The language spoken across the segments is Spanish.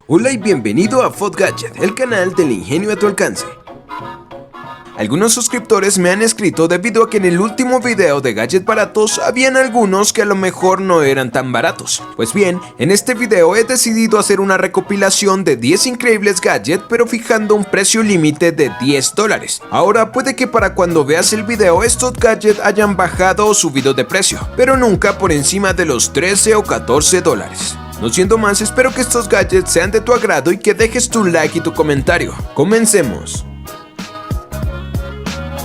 Hola y bienvenido a FODgadget, el canal del ingenio a tu alcance. Algunos suscriptores me han escrito debido a que en el último video de gadgets baratos habían algunos que a lo mejor no eran tan baratos. Pues bien, en este video he decidido hacer una recopilación de 10 increíbles gadgets, pero fijando un precio límite de $10. Ahora puede que para cuando veas el video estos gadgets hayan bajado o subido de precio, pero nunca por encima de los $13 o $14. No siendo más, espero que estos gadgets sean de tu agrado y que dejes tu like y tu comentario. Comencemos.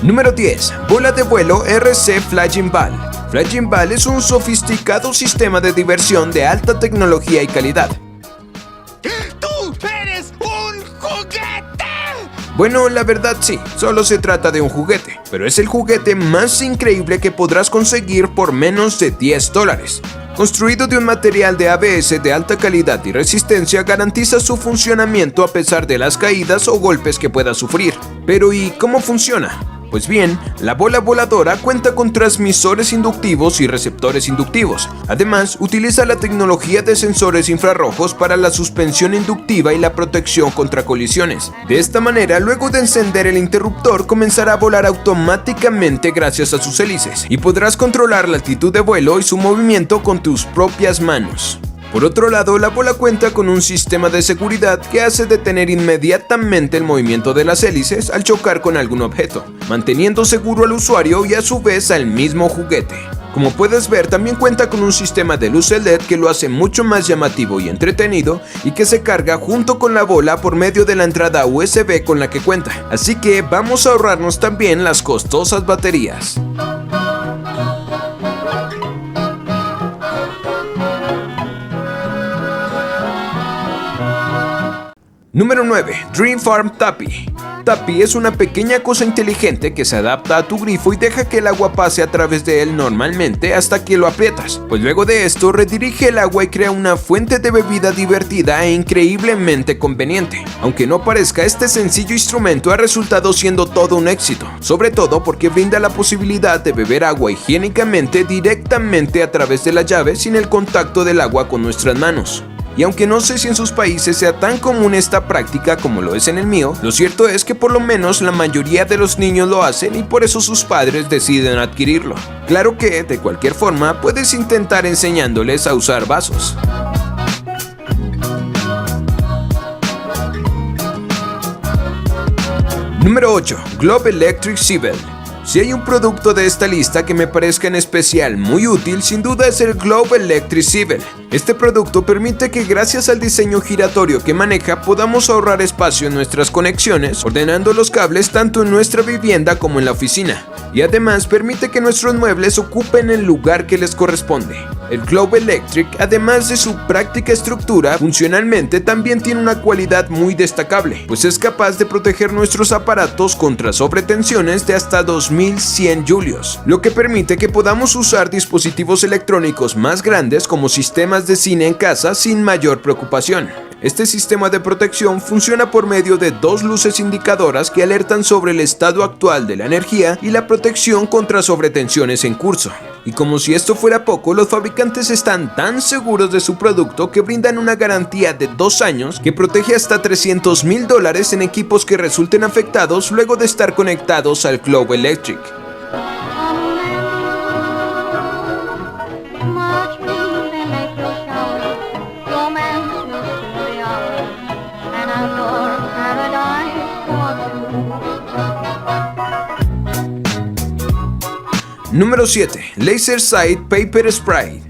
Número 10. Bola de vuelo RC Flying Ball. Flying Ball es un sofisticado sistema de diversión de alta tecnología y calidad. ¡Tú eres un juguete! Bueno, la verdad sí, solo se trata de un juguete, pero es el juguete más increíble que podrás conseguir por menos de $10. Construido de un material de ABS de alta calidad y resistencia, garantiza su funcionamiento a pesar de las caídas o golpes que pueda sufrir. Pero ¿y cómo funciona? Pues bien, la bola voladora cuenta con transmisores inductivos y receptores inductivos. Además, utiliza la tecnología de sensores infrarrojos para la suspensión inductiva y la protección contra colisiones. De esta manera, luego de encender el interruptor, comenzará a volar automáticamente gracias a sus hélices, y podrás controlar la altitud de vuelo y su movimiento con tus propias manos. Por otro lado, la bola cuenta con un sistema de seguridad que hace detener inmediatamente el movimiento de las hélices al chocar con algún objeto, manteniendo seguro al usuario y a su vez al mismo juguete. Como puedes ver, también cuenta con un sistema de luces LED que lo hace mucho más llamativo y entretenido, y que se carga junto con la bola por medio de la entrada USB con la que cuenta. Así que vamos a ahorrarnos también las costosas baterías. Número 9. Dream Farm Tappy. Tappy es una pequeña cosa inteligente que se adapta a tu grifo y deja que el agua pase a través de él normalmente hasta que lo aprietas, pues luego de esto redirige el agua y crea una fuente de bebida divertida e increíblemente conveniente. Aunque no parezca, este sencillo instrumento ha resultado siendo todo un éxito, sobre todo porque brinda la posibilidad de beber agua higiénicamente directamente a través de la llave sin el contacto del agua con nuestras manos. Y aunque no sé si en sus países sea tan común esta práctica como lo es en el mío, lo cierto es que por lo menos la mayoría de los niños lo hacen y por eso sus padres deciden adquirirlo. Claro que, de cualquier forma, puedes intentar enseñándoles a usar vasos. Número 8. Globe Electric Swivel. Si hay un producto de esta lista que me parezca en especial muy útil, sin duda es el Globe Electric Swivel. Este producto permite que gracias al diseño giratorio que maneja podamos ahorrar espacio en nuestras conexiones, ordenando los cables tanto en nuestra vivienda como en la oficina. Y además permite que nuestros muebles ocupen el lugar que les corresponde. El Globe Electric, además de su práctica estructura, funcionalmente también tiene una cualidad muy destacable, pues es capaz de proteger nuestros aparatos contra sobretensiones de hasta 2100 julios, lo que permite que podamos usar dispositivos electrónicos más grandes como sistemas de cine en casa sin mayor preocupación. Este sistema de protección funciona por medio de dos luces indicadoras que alertan sobre el estado actual de la energía y la protección contra sobretensiones en curso. Y como si esto fuera poco, los fabricantes están tan seguros de su producto que brindan una garantía de 2 años que protege hasta $300,000 en equipos que resulten afectados luego de estar conectados al Globe Electric. Número 7. Laser Sight Paper Spray.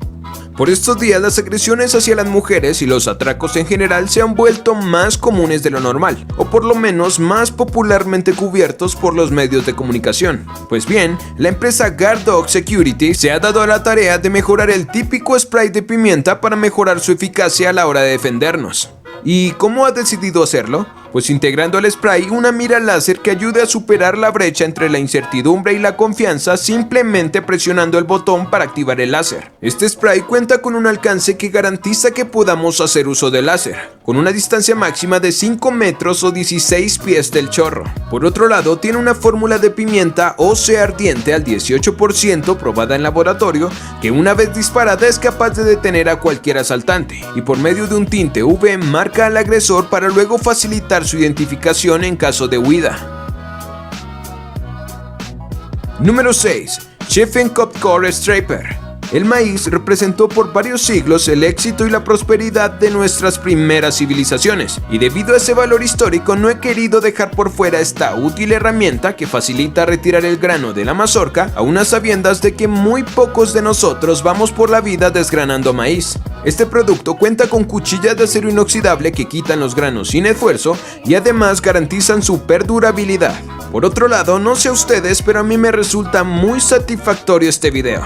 Por estos días las agresiones hacia las mujeres y los atracos en general se han vuelto más comunes de lo normal, o por lo menos más popularmente cubiertos por los medios de comunicación. Pues bien, la empresa Guard Dog Security se ha dado a la tarea de mejorar el típico spray de pimienta para mejorar su eficacia a la hora de defendernos. ¿Y cómo ha decidido hacerlo? pues integrando al spray una mira láser que ayude a superar la brecha entre la incertidumbre y la confianza simplemente presionando el botón para activar el láser. Este spray cuenta con un alcance que garantiza que podamos hacer uso del láser, con una distancia máxima de 5 metros o 16 pies del chorro. Por otro lado, tiene una fórmula de pimienta ósea ardiente al 18% probada en laboratorio, que una vez disparada es capaz de detener a cualquier asaltante, y por medio de un tinte UV marca al agresor para luego facilitar su identificación en caso de huida. Número 6. Chiffen Kopcore Striper. El maíz representó por varios siglos el éxito y la prosperidad de nuestras primeras civilizaciones, y debido a ese valor histórico no he querido dejar por fuera esta útil herramienta que facilita retirar el grano de la mazorca, a unas sabiendas de que muy pocos de nosotros vamos por la vida desgranando maíz. Este producto cuenta con cuchillas de acero inoxidable que quitan los granos sin esfuerzo y además garantizan su perdurabilidad. Por otro lado, no sé a ustedes, pero a mí me resulta muy satisfactorio este video.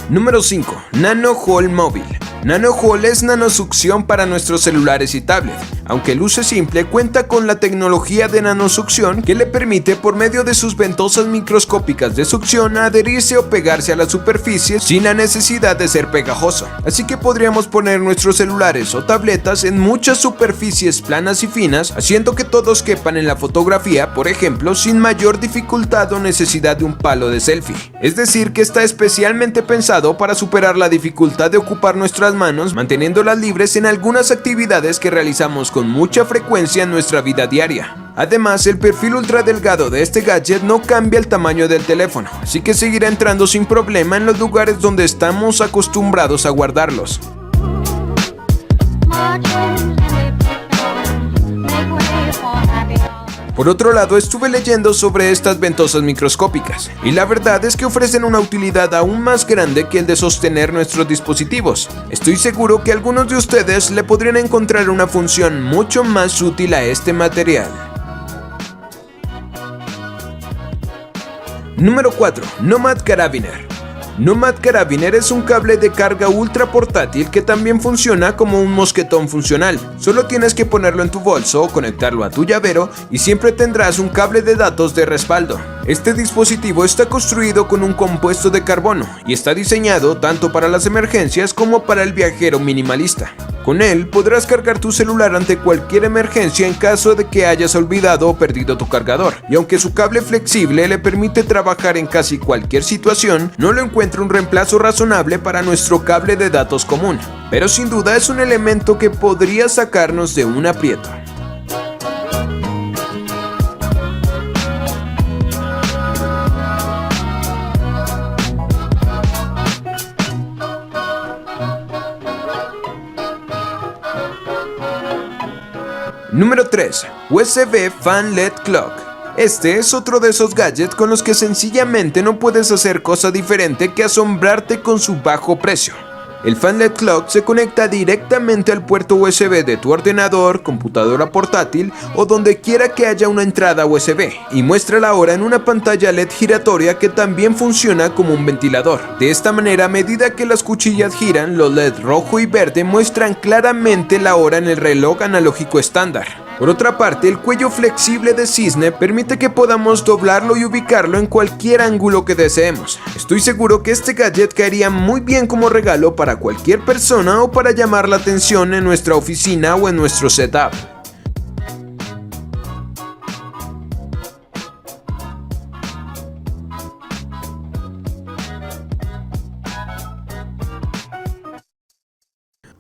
Número 5. Nano Hole Móvil. Nano Hole es nanosucción para nuestros celulares y tablets. Aunque luce simple, cuenta con la tecnología de nanosucción que le permite por medio de sus ventosas microscópicas de succión adherirse o pegarse a la superficie sin la necesidad de ser pegajoso. Así que podríamos poner nuestros celulares o tabletas en muchas superficies planas y finas, haciendo que todos quepan en la fotografía, por ejemplo, sin mayor dificultad o necesidad de un palo de selfie. Es decir, que está especialmente pensado para superar la dificultad de ocupar nuestras manos, manteniéndolas libres en algunas actividades que realizamos con mucha frecuencia en nuestra vida diaria. Además, el perfil ultra delgado de este gadget no cambia el tamaño del teléfono, así que seguirá entrando sin problema en los lugares donde estamos acostumbrados a guardarlos. Por otro lado, estuve leyendo sobre estas ventosas microscópicas, y la verdad es que ofrecen una utilidad aún más grande que el de sostener nuestros dispositivos. Estoy seguro que algunos de ustedes le podrían encontrar una función mucho más útil a este material. Número 4. Nomad Carabiner. Nomad Carabiner es un cable de carga ultra portátil que también funciona como un mosquetón funcional. Solo tienes que ponerlo en tu bolso o conectarlo a tu llavero y siempre tendrás un cable de datos de respaldo. Este dispositivo está construido con un compuesto de carbono y está diseñado tanto para las emergencias como para el viajero minimalista. Con él podrás cargar tu celular ante cualquier emergencia en caso de que hayas olvidado o perdido tu cargador, y aunque su cable flexible le permite trabajar en casi cualquier situación, no lo encuentro un reemplazo razonable para nuestro cable de datos común, pero sin duda es un elemento que podría sacarnos de un aprieto. Número 3. USB Fan LED Clock. Este es otro de esos gadgets con los que sencillamente no puedes hacer cosa diferente que asombrarte con su bajo precio. El Fan LED Clock se conecta directamente al puerto USB de tu ordenador, computadora portátil o donde quiera que haya una entrada USB, y muestra la hora en una pantalla LED giratoria que también funciona como un ventilador. De esta manera, a medida que las cuchillas giran, los LED rojo y verde muestran claramente la hora en el reloj analógico estándar. Por otra parte, el cuello flexible de cisne permite que podamos doblarlo y ubicarlo en cualquier ángulo que deseemos. Estoy seguro que este gadget caería muy bien como regalo para cualquier persona o para llamar la atención en nuestra oficina o en nuestro setup.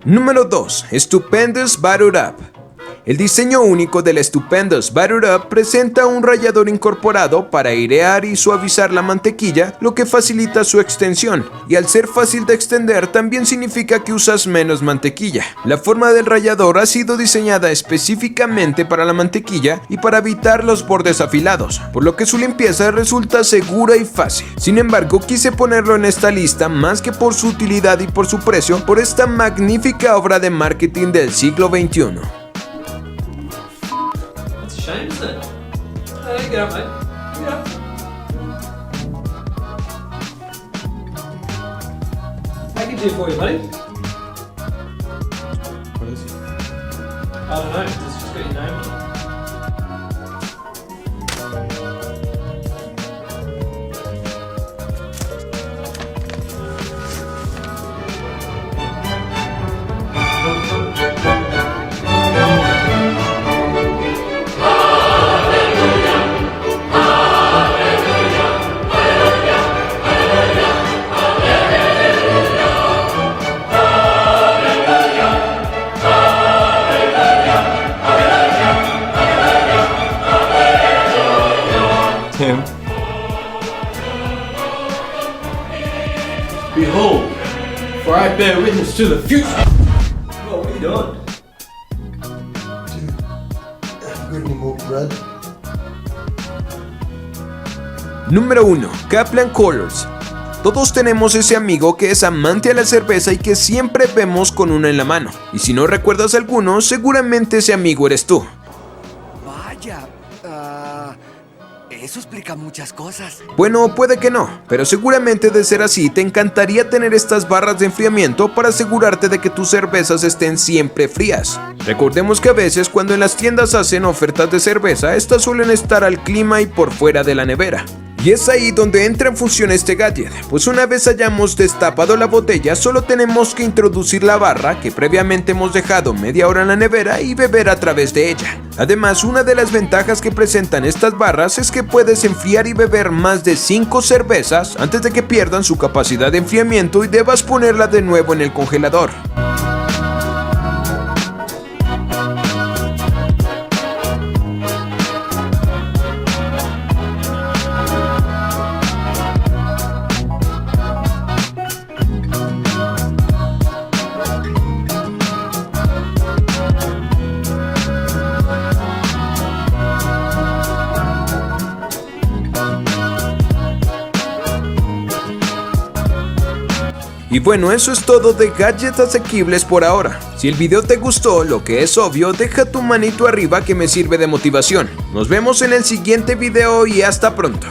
Número 2. Stupendous Butter Up. El diseño único del Stupendous Butter Up presenta un rallador incorporado para airear y suavizar la mantequilla, lo que facilita su extensión, y al ser fácil de extender también significa que usas menos mantequilla. La forma del rallador ha sido diseñada específicamente para la mantequilla y para evitar los bordes afilados, por lo que su limpieza resulta segura y fácil. Sin embargo, quise ponerlo en esta lista más que por su utilidad y por su precio, por esta magnífica obra de marketing del siglo XXI. Shame, isn't it? Hey, get up, mate. Get up. do for you, buddy? What is it? I don't know. It's just got your name on it. Tim. Behold, for I bear witness to the future. Well, what are you doing? Good anymore, Brad. Número 1. Kaplan Colors. Todos tenemos ese amigo que es amante a la cerveza y que siempre vemos con una en la mano. Y si no recuerdas alguno, seguramente ese amigo eres tú. Vaya, eso explica muchas cosas. Bueno, puede que no, pero seguramente de ser así te encantaría tener estas barras de enfriamiento para asegurarte de que tus cervezas estén siempre frías. Recordemos que a veces cuando en las tiendas hacen ofertas de cerveza, estas suelen estar al clima y por fuera de la nevera. Y es ahí donde entra en función este gadget, pues una vez hayamos destapado la botella solo tenemos que introducir la barra que previamente hemos dejado media hora en la nevera y beber a través de ella. Además, una de las ventajas que presentan estas barras es que puedes enfriar y beber más de 5 cervezas antes de que pierdan su capacidad de enfriamiento y debas ponerla de nuevo en el congelador. Y bueno, eso es todo de gadgets asequibles por ahora. Si el video te gustó, lo que es obvio, deja tu manito arriba que me sirve de motivación. Nos vemos en el siguiente video y hasta pronto.